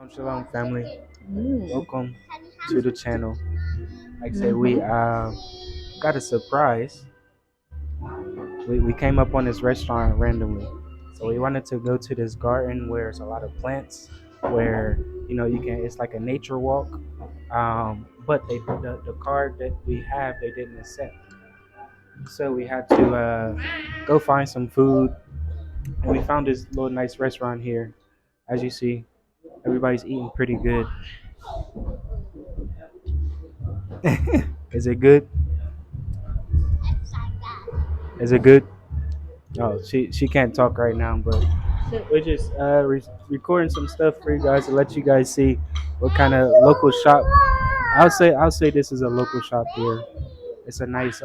Shalom, family. Mm. Welcome to the channel. Like I said, we got a surprise. We came up on this restaurant randomly, so we wanted to go to this garden where there's a lot of plants, where you can. It's like a nature walk. But the card that we have they didn't accept, so we had to go find some food, and we found this little nice restaurant here. As you see, everybody's eating pretty good. Is it good? Is it good? Oh, she can't talk right now, but we're just recording some stuff for you guys to let you guys see what kind of local shop. I'll say this is a local shop here. It's a nice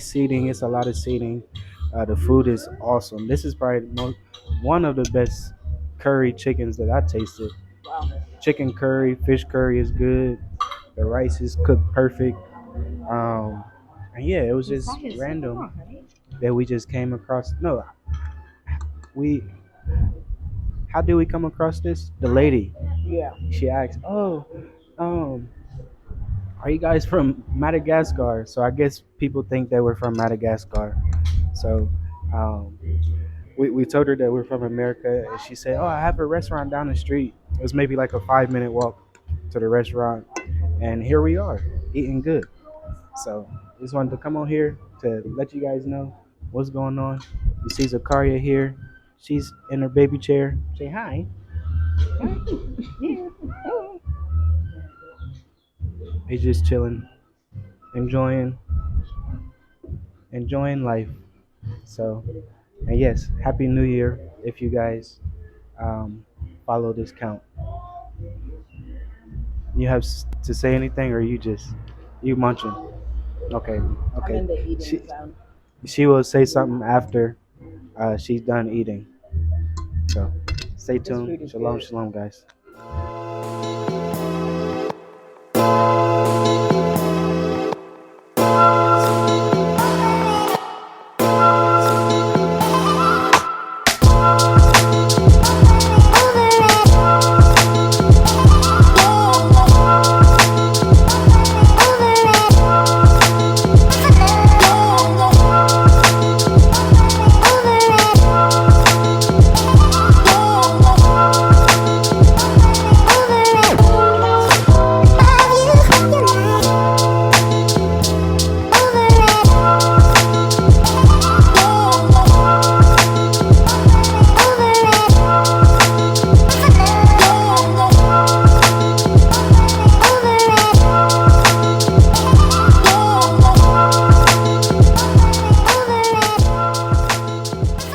seating. It's a lot of seating. The food is awesome. This is probably one of the best curry chickens that I tasted. Chicken curry, fish curry is good. The rice is cooked perfect. Um, and yeah, it was just random that we just came across. No, we how did we come across this? The lady, Yeah. she asked, "Oh, um, are you guys from Madagascar?" So I guess people think that we're from Madagascar. So um, we told her that we're from America, and she said, "Oh, I have a restaurant down the street." It was maybe like a 5 minute walk to the restaurant, and here we are eating good. So just wanted to come on here to let you guys know what's going on. You see Zakaria here. She's in her baby chair. Say hi. Yeah. He's just chilling, enjoying, enjoying life. So, and yes, Happy New Year if you guys um, follow this count. You have to say anything, or you munching? Okay, I'm okay. in the eating She zone. she will say something after she's done eating. So, stay This food tuned. is Shalom, good. shalom, guys.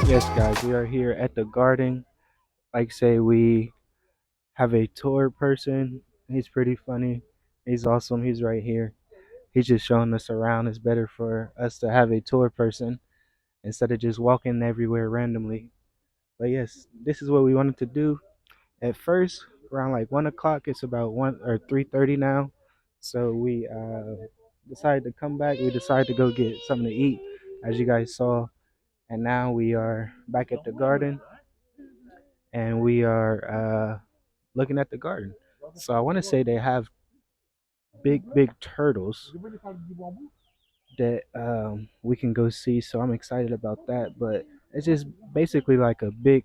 Yes, guys, we are here at the garden. Like say we have a tour person. He's pretty funny. He's awesome. He's right here. He's just showing us around. It's better for us to have a tour person instead of just walking everywhere randomly. But yes, this is what we wanted to do. At first, around like 1 o'clock, it's about 1 or 3:30 now. So we decided to come back. We decided to go get something to eat, as you guys saw. And now we are back at the garden, and we are looking at the garden. So I want to say they have big turtles that we can go see. So I'm excited about that. But it's just basically like a big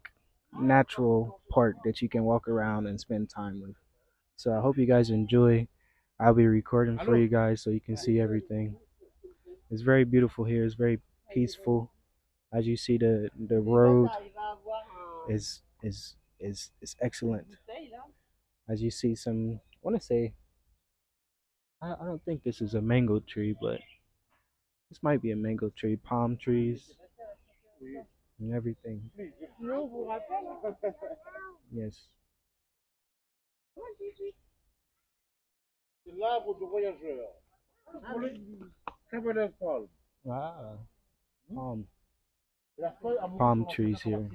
natural park that you can walk around and spend time with. So I hope you guys enjoy. I'll be recording for you guys so you can see everything. It's very beautiful here. It's very peaceful. As you see, the road is excellent. As you see, some I want to say I don't think this is a mango tree, but this might be a mango tree. Palm trees and everything. Yes. Ah, palm palm trees here.